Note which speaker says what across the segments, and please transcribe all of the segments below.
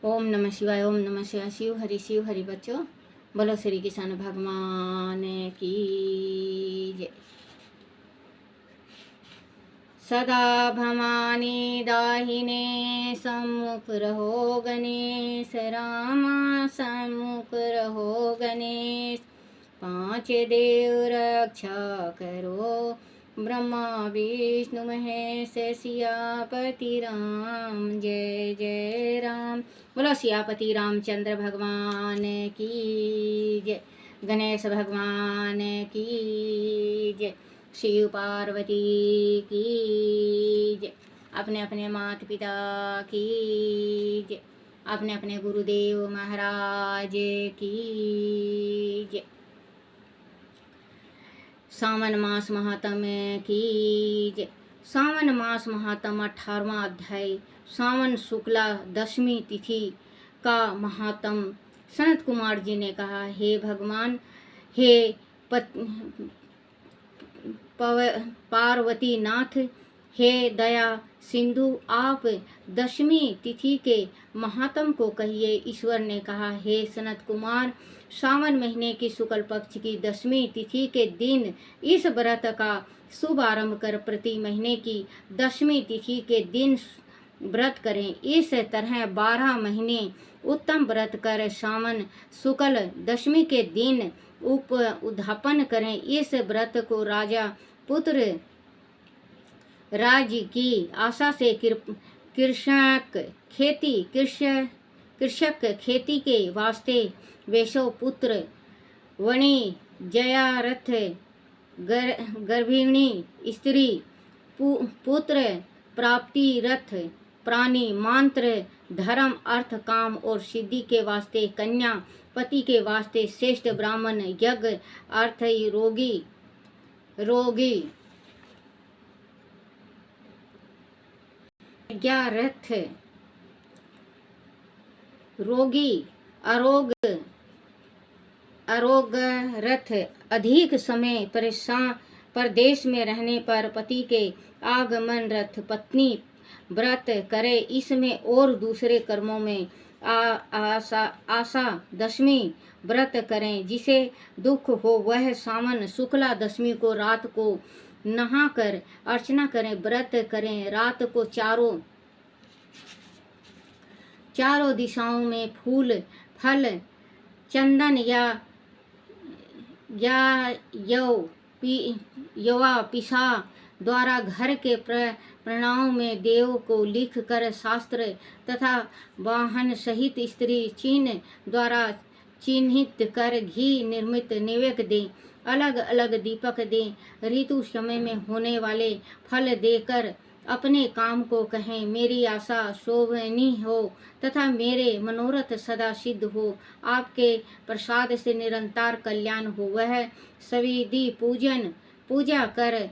Speaker 1: ओम नमः शिवाय। ओम नमः शिवाय। शिव हरि बच्चों, बोलो श्री किसान भगवान की जय। सदा भवानी दाहिने सम्मुख रहो गणेश, रामा सम्मुख रहो गणेश। पांच देव रक्षा करो, ब्रह्मा विष्णु महेश सियापति राम। जय जय राम। बोलो सियापति रामचंद्र भगवान की जय। गणेश भगवान की जय। शिव पार्वती की जय। अपने अपने माता पिता की जय। अपने अपने गुरुदेव महाराज की जय। सावन मास महात्म्य की जय। सावन मास महात्म्य 18वां अध्याय। सावन शुक्ला दशमी तिथि का महात्म। सनत कुमार जी ने कहा, हे भगवान, हे पार्वती नाथ, हे दया सिंधु, आप दशमी तिथि के महात्म को कहिए। ईश्वर ने कहा, हे सनत कुमार, सावन महीने की शुक्ल पक्ष की दशमी तिथि के दिन इस व्रत का शुभ आरंभ कर प्रति महीने की दशमी तिथि के दिन व्रत करें। इस तरह 12 महीने उत्तम व्रत कर सावन शुक्ल दशमी के दिन उद्यापन करें। इस व्रत को राजा पुत्र राज्य की आशा से कृषक खेती के वास्ते वैश्व पुत्र वणी जयारथ गर्भिणी स्त्री पुत्र प्राप्ति रथ प्राणी मंत्र धर्म अर्थ काम और सिद्धि के वास्ते कन्या पति के वास्ते श्रेष्ठ ब्राह्मण यज्ञ अर्थ रोगी रथ रोगी अरोग रथ अधिक समय परदेश में रहने पर पति के आगमन रथ पत्नी व्रत करे। इसमें और दूसरे कर्मों में आशा दशमी व्रत करें। जिसे दुख हो वह सावन शुक्ला दशमी को रात को नहाकर अर्चना करें, व्रत करें। रात को चारों दिशाओं में फूल फल चंदन या यवा पिसा द्वारा घर के प्रणाम में देव को लिख कर शास्त्र तथा वाहन सहित स्त्री चिन्ह द्वारा चिन्हित कर घी निर्मित नैवेद्य दें। अलग अलग दीपक दें। ऋतु समय में होने वाले फल देकर अपने काम को कहें, मेरी आशा शोभनीय हो तथा मेरे मनोरथ सदा सिद्ध हो। आपके प्रसाद से निरंतर कल्याण हो। वह सविधि पूजा कर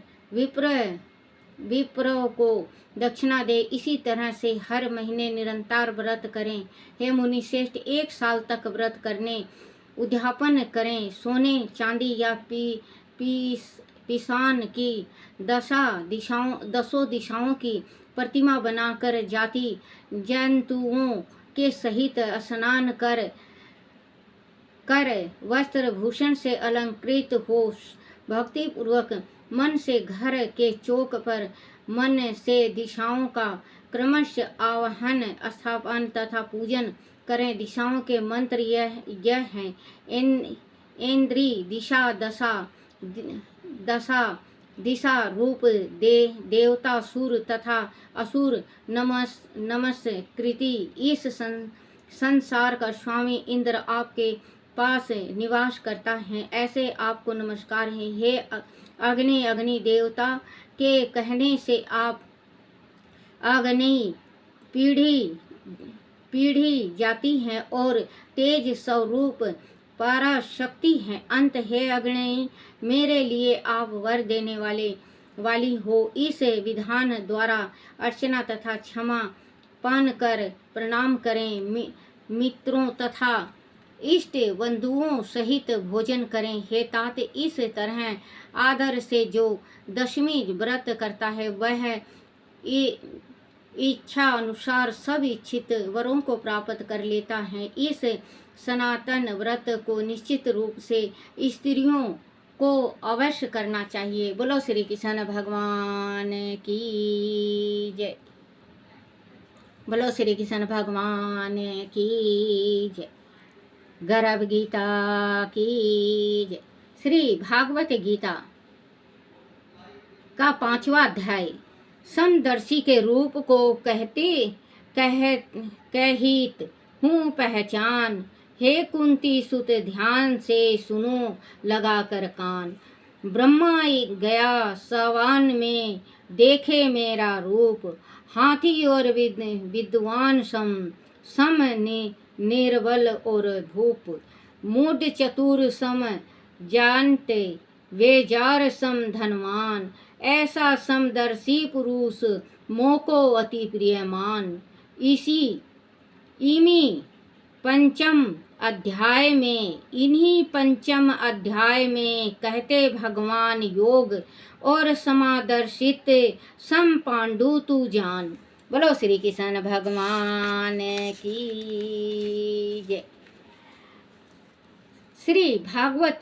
Speaker 1: विप्र को दक्षिणा दे। इसी तरह से हर महीने निरंतर व्रत करें। हे मुनि श्रेष्ठ, 1 साल तक व्रत करने उद्यापन करें। सोने चांदी या पिसान की 10 दिशाओं की प्रतिमा बनाकर जाति जंतुओं के सहित स्नान कर वस्त्र भूषण से अलंकृत हो। भक्ति पूर्वक मन से घर के चौक पर मन से दिशाओं का क्रमश आवाहन स्थापन तथा पूजन करें। दिशाओं के मंत्र यह हैं, इंद्री दिशा रूप देवता सुर तथा असुर नमस्कृति। इस संसार का स्वामी इंद्र आपके पास निवास करता है, ऐसे आपको नमस्कार है। हे अग्नि देवता के कहने से आप अग्नि पीढ़ी जाती हैं और तेज स्वरूप पराशक्ति है। अंत है अग्नि, मेरे लिए आप वर देने वाली हो। इस विधान द्वारा अर्चना तथा क्षमा पान कर प्रणाम करें। मित्रों तथा इष्ट बंधुओं सहित भोजन करें। हे तात, इस तरह आदर से जो दशमी व्रत करता है वह इच्छा अनुसार सब इच्छित वरों को प्राप्त कर लेता है। इस सनातन व्रत को निश्चित रूप से स्त्रियों को अवश्य करना चाहिए। बोलो श्री कृष्ण भगवान की जय। बोलो श्री कृष्ण भगवान की जय। गर्भ गीता की जय। श्री भागवत गीता का 5वां अध्याय समदर्शी के रूप को कहित हूँ पहचान। हे कुंती सुत ध्यान से सुनो लगा कर कान। ब्रह्मा गया सवान में देखे मेरा रूप। हाथी और विद्वान सम निर्बल और भूप। मूढ़ चतुर सम जानते वे जार सम धनवान। ऐसा समदर्शी पुरुष मोको अति प्रियमान। इन्हीं पंचम अध्याय में कहते भगवान योग और समादर्शित सम पांडु तू जान। बोलो श्री कृष्ण भगवान की जय। श्री भागवत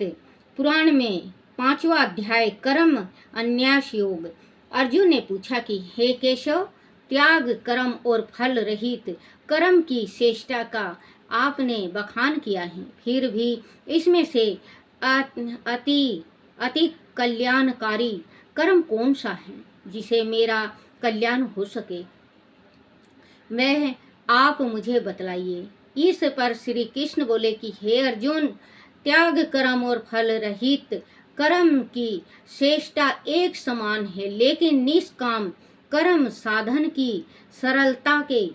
Speaker 1: पुराण में 5वां अध्याय कर्म अन्यास योग। अर्जुन ने पूछा कि हे केशव, त्याग कर्म और फल रहित कर्म की श्रेष्ठता का आपने बखान किया है, फिर भी इसमें से अति कल्याणकारी कर्म कौन सा है जिसे मेरा कल्याण हो सके, मैं आप मुझे बतलाइए। इस पर श्री कृष्ण बोले कि हे अर्जुन, त्याग कर्म और फल रहित कर्म की श्रेष्ठता एक समान है, लेकिन निष्काम कर्म साधन की सरलता के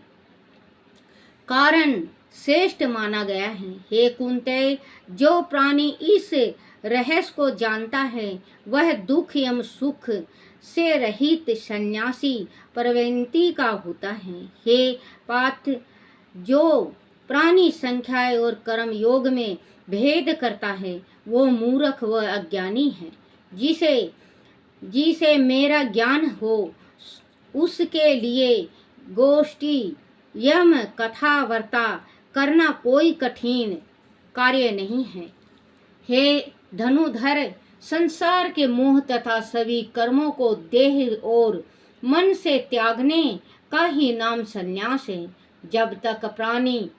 Speaker 1: कारण श्रेष्ठ माना गया है। हे कुंते, जो प्राणी इस रहस्य को जानता है वह दुख एवं सुख से रहित सन्यासी प्रवृत्ति का होता है। हे पार्थ, जो प्राणी संख्या और कर्म योग में भेद करता है वो मूर्ख व अज्ञानी है। जिसे मेरा ज्ञान हो उसके लिए गोष्ठी यम कथा वार्ता करना कोई कठिन कार्य नहीं है। हे धनुधर, संसार के मोह तथा सभी कर्मों को देह और मन से त्यागने का ही नाम संन्यास है। जब तक प्राणी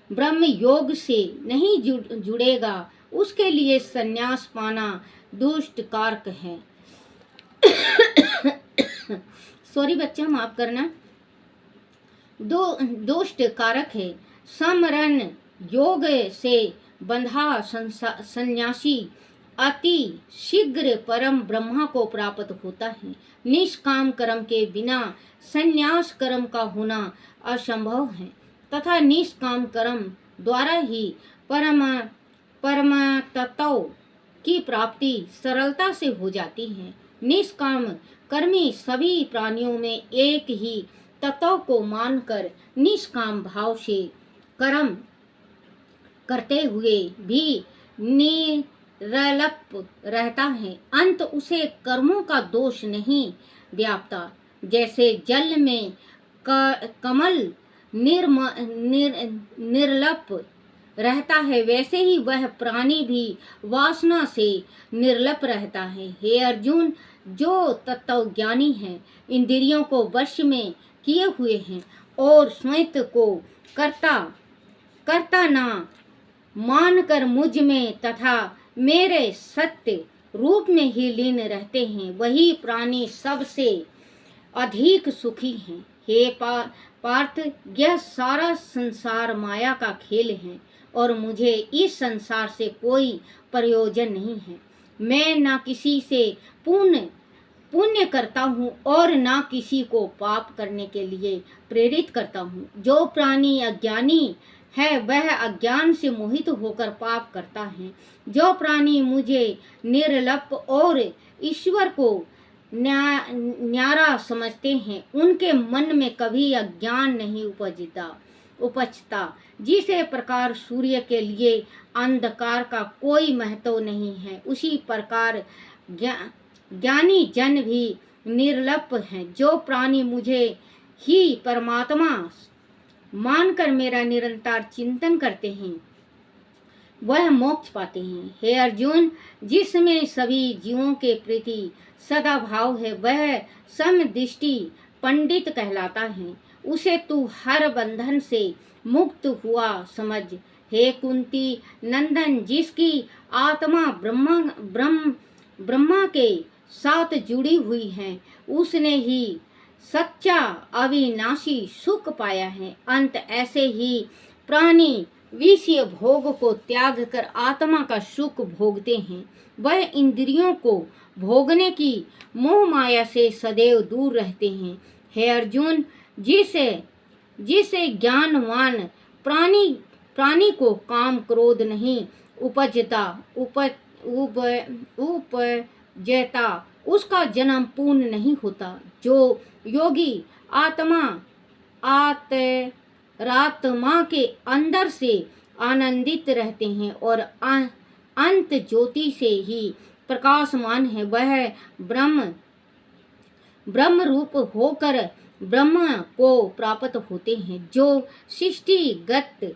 Speaker 1: ब्रह्म योग से नहीं जुड़ेगा उसके लिए संन्यास पाना दुष्ट कारक है। सॉरी बच्चा, माफ करना, दुष्ट कारक है। समरण योग से बंधा सन्यासी अति शीघ्र परम ब्रह्मा को प्राप्त होता है। निष्काम कर्म के बिना संन्यास कर्म का होना असंभव है तथा निष्काम कर्म द्वारा ही परम तत्व की प्राप्ति सरलता से हो जाती है। निष्काम कर्मी सभी प्राणियों में एक ही तत्व को मानकर निष्काम भाव से कर्म करते हुए भी निरलप रहता है। अंत उसे कर्मों का दोष नहीं व्यापता। जैसे जल में कमल निर्लप रहता है, वैसे ही वह प्राणी भी वासना से निर्लप रहता है। हे अर्जुन, जो तत्वज्ञानी है, इंद्रियों को वश में किए हुए हैं और स्वयं को करता ना मानकर मुझ में तथा मेरे सत्य रूप में ही लीन रहते हैं, वही प्राणी सबसे अधिक सुखी हैं। हे पार्थ, यह सारा संसार माया का खेल है और मुझे इस संसार से कोई प्रयोजन नहीं है। मैं ना किसी से पुण्य करता हूँ और ना किसी को पाप करने के लिए प्रेरित करता हूँ। जो प्राणी अज्ञानी है वह अज्ञान से मोहित होकर पाप करता है। जो प्राणी मुझे निर्लप और ईश्वर को न्यारा समझते हैं, उनके मन में कभी अज्ञान नहीं उपजता। जिसे प्रकार सूर्य के लिए अंधकार का कोई महत्व नहीं है, उसी प्रकार ज्ञानी जन भी निर्लप हैं। जो प्राणी मुझे ही परमात्मा मानकर मेरा निरंतर चिंतन करते हैं वह मोक्ष पाते हैं। हे अर्जुन, जिसमें सभी जीवों के प्रति सदा भाव है वह समदृष्टि पंडित कहलाता है। उसे तू हर बंधन से मुक्त हुआ समझ। हे कुंती नंदन, जिसकी आत्मा ब्रह्मा के साथ जुड़ी हुई है उसने ही सच्चा अविनाशी सुख पाया है। अंत ऐसे ही प्राणी विषय भोग को त्याग कर आत्मा का सुख भोगते हैं। वह इंद्रियों को भोगने की मोह माया से सदैव दूर रहते हैं। हे अर्जुन, जिसे ज्ञानवान प्राणी को काम क्रोध नहीं उपजता उसका जन्म पूर्ण नहीं होता। जो योगी आत्मा के अंदर से आनंदित रहते हैं और अंत ज्योति से ही प्रकाशमान है वह ब्रह्म रूप होकर ब्रह्म को प्राप्त होते हैं। जो सृष्टिगत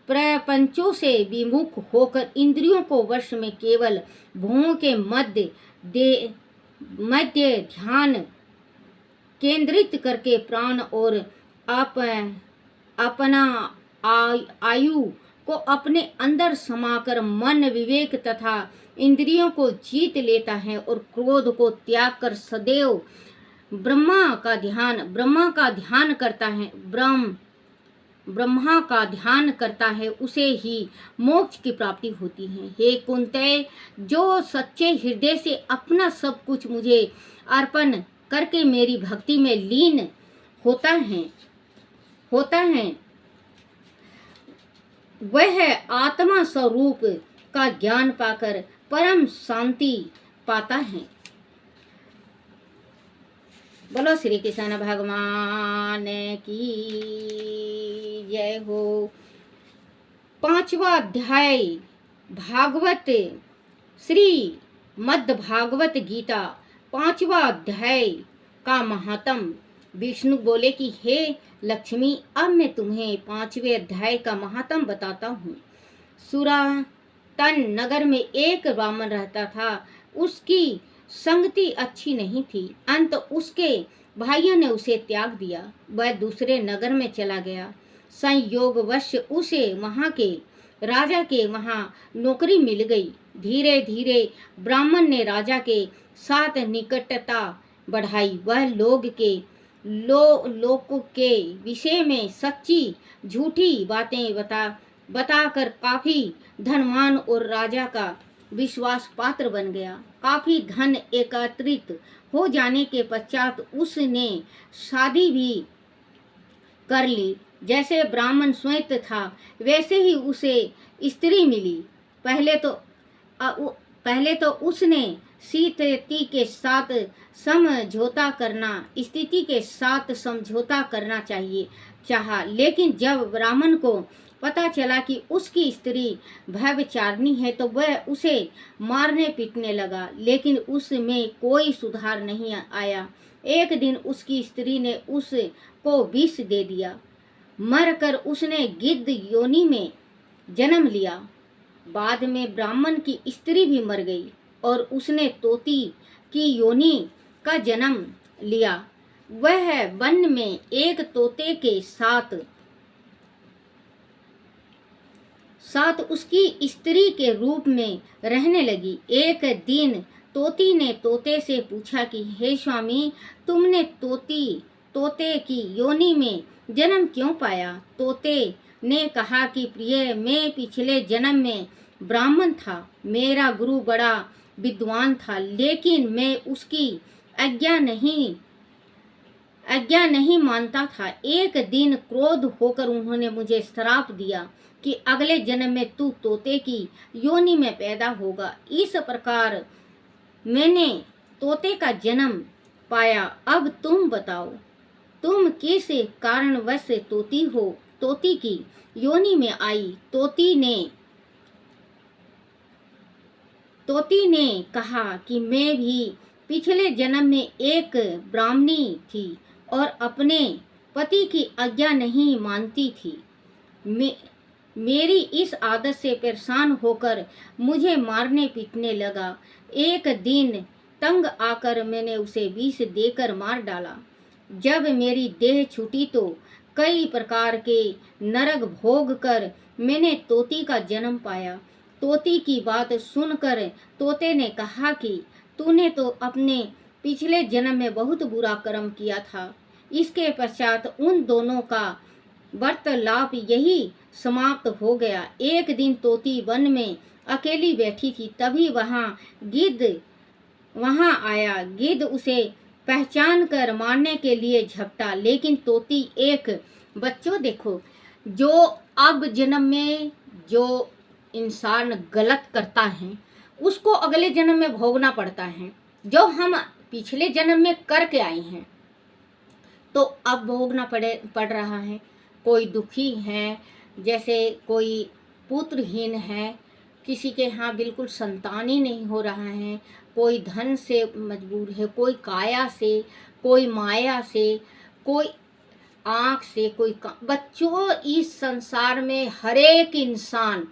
Speaker 1: प्रपंचों से विमुख होकर इंद्रियों को वश में केवल भों के मध्य ध्यान केंद्रित करके प्राण और अपना आयु को अपने अंदर समाकर मन विवेक तथा इंद्रियों को जीत लेता है और क्रोध को त्याग कर सदैव ब्रह्मा का ध्यान करता है उसे ही मोक्ष की प्राप्ति होती है। हे कुंती, जो सच्चे हृदय से अपना सब कुछ मुझे अर्पण करके मेरी भक्ति में लीन होता है वह आत्मा स्वरूप का ज्ञान पाकर परम शांति पाता है। बोलो श्री कृष्ण भगवान की जय हो। 5वां अध्याय भागवत श्री मद् भागवत गीता 5वां अध्याय का महात्म। विष्णु बोले कि हे लक्ष्मी, अब मैं तुम्हें 5वें अध्याय का महात्म बताता हूँ। सुरातन नगर में एक ब्राह्मण रहता था। उसकी संगति अच्छी नहीं थी। अंत उसके भाइयों ने उसे त्याग दिया। वह दूसरे नगर में चला गया। संयोगवश उसे वहाँ के राजा के वहाँ नौकरी मिल गई। धीरे धीरे ब्राह्मण ने राजा के साथ निकटता बढ़ाई। वह लोक के विषय में सच्ची झूठी बातें बताकर काफी धनवान और राजा का विश्वास पात्र बन गया। काफी धन एकत्रित हो जाने के पश्चात उसने शादी भी कर ली। जैसे ब्राह्मण स्वयं था वैसे ही उसे स्त्री मिली। पहले तो उसने स्थिति के साथ समझौता करना चाहा, लेकिन जब ब्राह्मण को पता चला कि उसकी स्त्री व्यभिचारिणी है तो वह उसे मारने पीटने लगा, लेकिन उसमें कोई सुधार नहीं आया। एक दिन उसकी स्त्री ने उसको विष दे दिया। मरकर उसने गिद्ध योनि में जन्म लिया। बाद में ब्राह्मण की स्त्री भी मर गई और उसने तोती की योनि का जन्म लिया। वह वन में एक तोते के साथ उसकी स्त्री के रूप में रहने लगी। एक दिन तोती ने तोते से पूछा कि हे स्वामी, तुमने तोते की योनि में जन्म क्यों पाया? तोते ने कहा कि प्रिय, मैं पिछले जन्म में ब्राह्मण था। मेरा गुरु बड़ा विद्वान था, लेकिन मैं उसकी आज्ञा नहीं मानता था। एक दिन क्रोध होकर उन्होंने मुझे श्राप दिया कि अगले जन्म में तू तोते की योनि में पैदा होगा। इस प्रकार मैंने तोते का जन्म पाया। अब तुम बताओ, तुम किस कारणवश तोती की योनि में आई? तोती ने कहा कि मैं भी पिछले जन्म में एक ब्राह्मणी थी और अपने पति की आज्ञा नहीं मानती थी। मेरी इस आदत से परेशान होकर मुझे मारने पीटने लगा। एक दिन तंग आकर मैंने उसे विष देकर मार डाला। जब मेरी देह छूटी तो कई प्रकार के नरक भोग कर मैंने तोती का जन्म पाया। तोती की बात सुनकर तोते ने कहा कि तूने तो अपने पिछले जन्म में बहुत बुरा कर्म किया था। इसके पश्चात उन दोनों का वार्तालाप यही समाप्त हो गया। एक दिन तोती वन में अकेली बैठी थी, तभी वहां आया। गिद्ध उसे पहचान कर मारने के लिए झपटा, लेकिन तोती एक बच्चों देखो, जो अब जन्म में जो इंसान गलत करता है उसको अगले जन्म में भोगना पड़ता है। जो हम पिछले जन्म में करके आए हैं तो अब भोगना पड़ रहा है। कोई दुखी है, जैसे कोई पुत्रहीन है, किसी के यहाँ बिल्कुल संतान ही नहीं हो रहा है, कोई धन से मजबूर है, कोई काया से, कोई माया से, कोई आँख से, कोई बच्चों इस संसार में हर एक इंसान,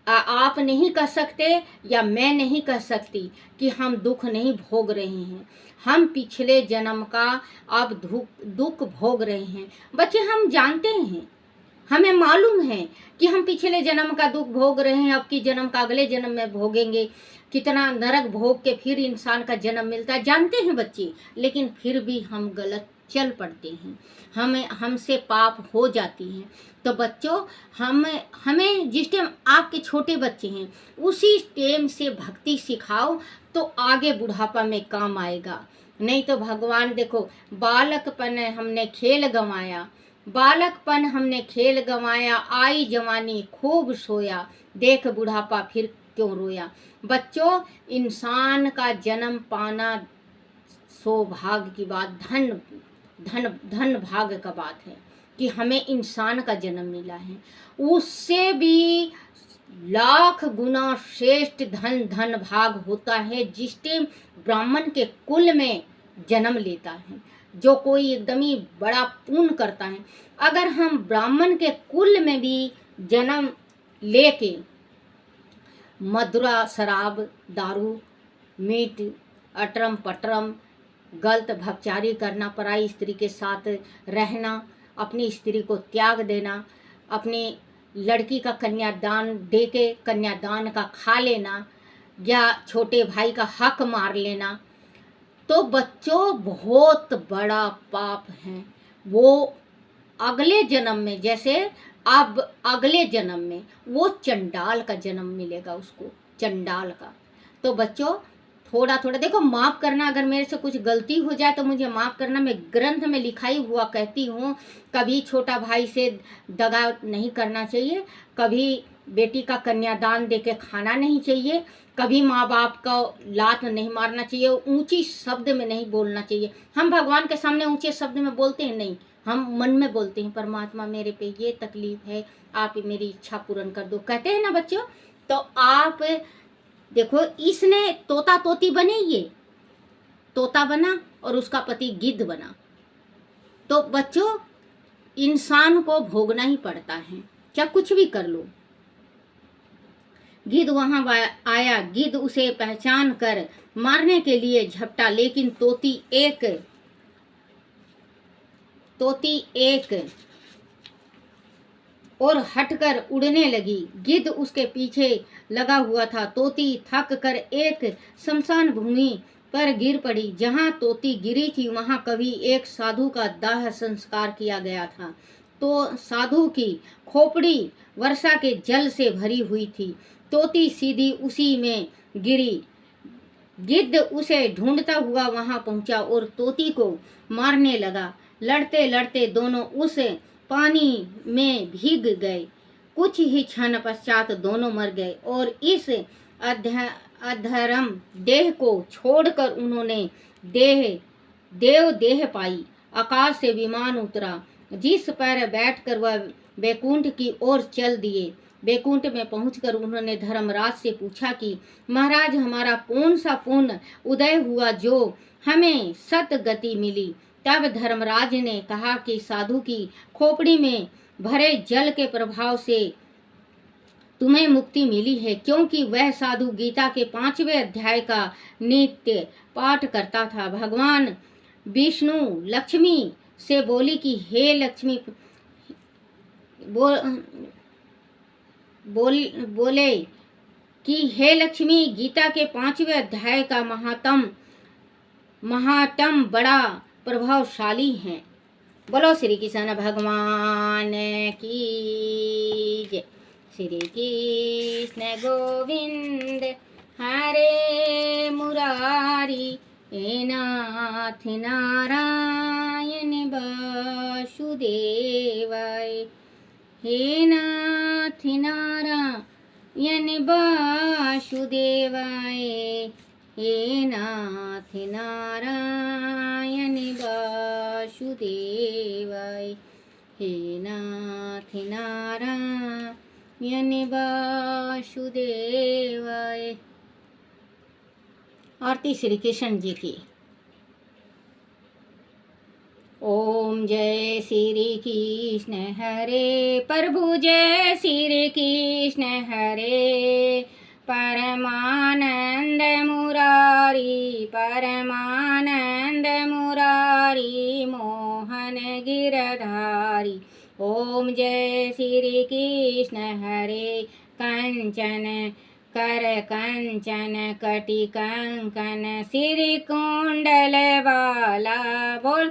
Speaker 1: आप नहीं कह सकते या मैं नहीं कह सकती कि हम दुख नहीं भोग रहे हैं। हम पिछले जन्म का अब दुख भोग रहे हैं। बच्चे हम जानते हैं, हमें मालूम है कि हम पिछले जन्म का दुख भोग रहे हैं, अब की जन्म का अगले जन्म में भोगेंगे। कितना नरक भोग के फिर इंसान का जन्म मिलता है, जानते हैं बच्चे, लेकिन फिर भी हम गलत चल पड़ते हैं, हमसे पाप हो जाती हैं। तो बच्चों हमें जिस टाइम आपके छोटे बच्चे हैं उसी टाइम से भक्ति सिखाओ तो आगे बुढ़ापा में काम आएगा। नहीं तो भगवान देखो, बालकपन हमने खेल गंवाया, आई जवानी खूब सोया, देख बुढ़ापा फिर क्यों रोया। बच्चों इंसान का जन्म पाना सौभाग्य की बात, धन भाग्य का बात है कि हमें इंसान का जन्म मिला है। उससे भी लाख गुना श्रेष्ठ धन भाग होता है जिस टाइम ब्राह्मण के कुल में जन्म लेता है, जो कोई एकदम ही बड़ा पुण्य करता है। अगर हम ब्राह्मण के कुल में भी जन्म लेके मदुरा, शराब, दारू, मीट, अटरम पटरम, गलत भपचारी करना, पराई स्त्री के साथ रहना, अपनी स्त्री को त्याग देना, अपनी लड़की का कन्यादान देके कन्यादान का खा लेना, या छोटे भाई का हक मार लेना, तो बच्चों बहुत बड़ा पाप है। वो अगले जन्म में, जैसे अब अगले जन्म में वो चंडाल का जन्म मिलेगा उसको, चंडाल का। तो बच्चों थोड़ा थोड़ा देखो, माफ़ करना, अगर मेरे से कुछ गलती हो जाए तो मुझे माफ़ करना। मैं ग्रंथ में लिखाई हुआ कहती हूँ, कभी छोटा भाई से दगा नहीं करना चाहिए, कभी बेटी का कन्यादान देके खाना नहीं चाहिए, कभी माँ बाप का लात नहीं मारना चाहिए, ऊंची शब्द में नहीं बोलना चाहिए। हम भगवान के सामने ऊंचे शब्द में बोलते हैं नहीं, हम मन में बोलते हैं, परमात्मा मेरे पे ये तकलीफ है, आप मेरी इच्छा पूर्ण कर दो, कहते हैं ना बच्चों। तो आप देखो, इसने तोता तोती बने, ये तोता बना और उसका पति गिद्ध बना। तो बच्चों इंसान को भोगना ही पड़ता है, क्या कुछ भी कर लो। गिद्ध वहां आया, गिद्ध उसे पहचान कर मारने के लिए झपटा, लेकिन तोती एक और हटकर उड़ने लगी। गिद्ध उसके पीछे लगा हुआ था। तोती थक कर एक शमशान भूमि पर गिर पड़ी। जहाँ तोती गिरी थी वहाँ कभी एक साधु का दाह संस्कार किया गया था। तो साधु की खोपड़ी वर्षा के जल से भरी हुई थी। तोती सीधी उसी में गिरी। गिद्ध उसे ढूंढता हुआ वहां पहुंचा और तोती को मारने लगा। लड़ते लड़ते दोनों उस पानी में भीग गए। कुछ ही क्षण पश्चात दोनों मर गए और इस अधर्म देह को छोड़कर उन्होंने देह पाई। आकाश से विमान उतरा, जिस पर बैठकर वह बैकुंठ की ओर चल दिए। बैकुंठ में पहुंचकर उन्होंने धर्मराज से पूछा कि महाराज, हमारा कौन सा पुण्य उदय हुआ जो हमें सत गति मिली। तब धर्मराज ने कहा कि साधु की खोपड़ी में भरे जल के प्रभाव से तुम्हें मुक्ति मिली है, क्योंकि वह साधु गीता के 5वें अध्याय का नित्य पाठ करता था। भगवान विष्णु लक्ष्मी से बोली कि हे लक्ष्मी बोले कि हे लक्ष्मी, गीता के 5वें अध्याय का महात्म बड़ा प्रभावशाली है। बोलो श्री कृष्ण भगवान की जय। श्री कृष्ण गोविंद हरे मुरारी, हे नाथ नारायण वासुदेवाय, हे नाथ नारायण वासुदेवाय, हे नाथ नारायण वासुदेवाय, हे नाथ नारायण वासुदेवाय। आरती श्री कृष्ण जी की। ओम जय श्री कृष्ण हरे प्रभु, जय श्री कृष्ण हरे। परमानंद मुरारी, परमानंद मुरारी, मोहन गिरधारी। ओम जय श्री कृष्ण हरे। कंचन कर कंचन कटि कंकन, सिर कुंडल बाला। बोल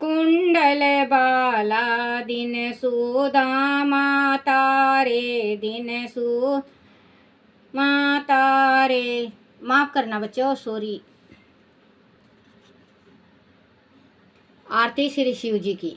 Speaker 1: कुंडल बाला, दिन सुदामा तारे, दिन सुदामा तारे। माफ करना बच्चों, सॉरी। आरती श्री शिव जी की।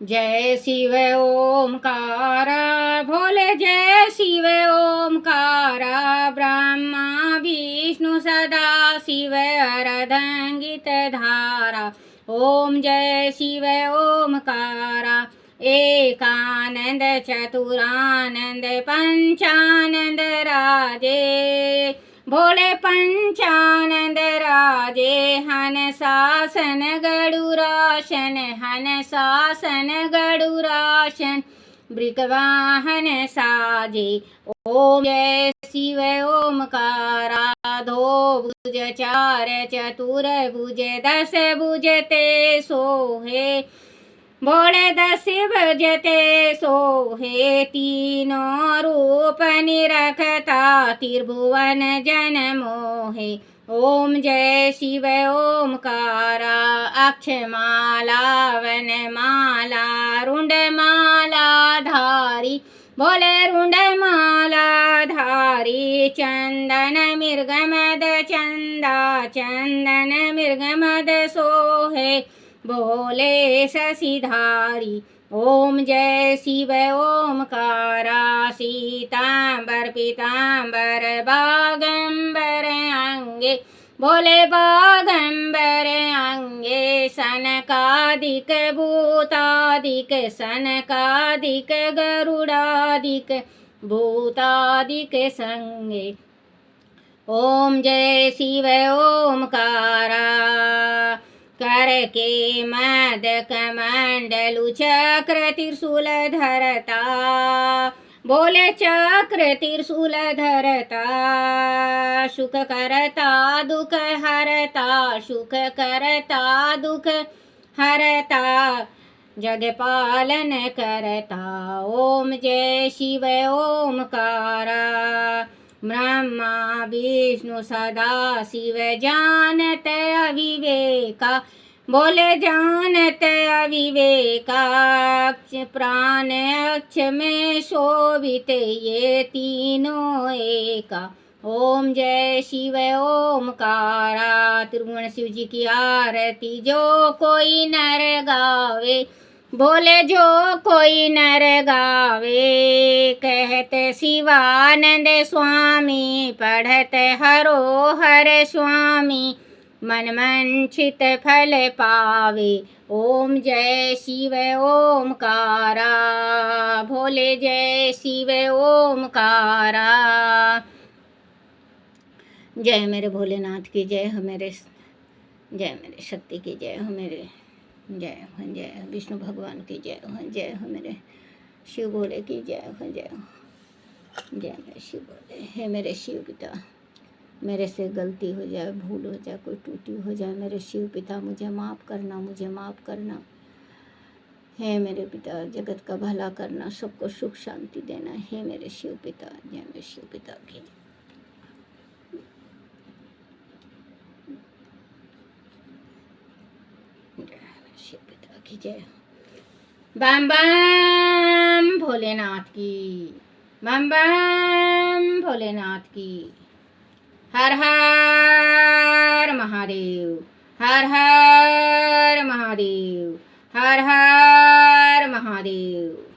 Speaker 1: जय शिव ओमकारा, भोले जय शिव ओमकारा। ब्रह्मा विष्णु सदा शिव अर्धंगित धारा। ओम जय शिव ओमकारा। एकानंद चतुरानंद पंचानंद राजे, भोले पंचानंद राजे। हन शासन गरुराशन, हन शासन गरुराशन, वृकवाहन साजे। ओम जय शिव ओमकारा। धो भुज चार चतुर भुज, 10 भुज ते सोहे, भोले 10 भुजते सोहे। तीनों रूप निरखता, त्रिभुवन जन मोहे। ओम जय शिव ओमकारा। अक्षमाला वनमाला, रुंडमाला धारी, भोले रुंडमाला धारी। चंदन मृगमद चंदा, चंदन मृगमद सोहे, भोले शशिधारी। ओम जय शिव ओमकारा। सीतांबर पीतांबर बागंबर अंगे, भोले बागंबर अंगे। सनकादिक भूतादिक, सनकादिक गरुड़ादिक, भूतादिक संगे। ओम जय शिव ओमकारा। कर के मदक मंडलु चक्र त्रिशूल धरता, भोले चक्र त्रिशूल धरता। सुख करता दुख हरता, सुख करता दुख हरता, जग पालन करता। ओम जय शिव ओमकारा। ब्रह्मा विष्णु सदा शिव जानत अविवेका, बोले जानत अविवेका। प्राण अक्ष में शोभित ये तीनों एका। ओम जय शिव ओमकारा। त्रिभुवन शिव जी की आरती जो कोई नर गावे, बोले जो कोई नर गावे। कहते शिवानंद स्वामी, पढ़ते हरो हर स्वामी, मन मंचित फल पावे। ओम जय शिव ओमकारा, भोले जय शिव ओमकारा। जय मेरे भोलेनाथ की जय हो, मेरे जय मेरे शक्ति की जय हो, मेरे जय हो, जय हो विष्णु भगवान की जय हो, जय हो मेरे शिव भोले की जय हो, जय हो, जय मेरे शिव भोले। हे मेरे शिव पिता, मेरे से गलती हो जाए, भूल हो जाए, कोई टूटी हो जाए, मेरे शिव पिता मुझे माफ़ करना, मुझे माफ़ करना। हे मेरे पिता, जगत का भला करना, सबको सुख शांति देना। हे मेरे शिव पिता, जय मेरे शिव पिता की जय मेरे शिव पिता की जय। बम बम भोलेनाथ की, बम बम भोलेनाथ की। हर हर महादेव, हर हर महादेव, हर हर महादेव।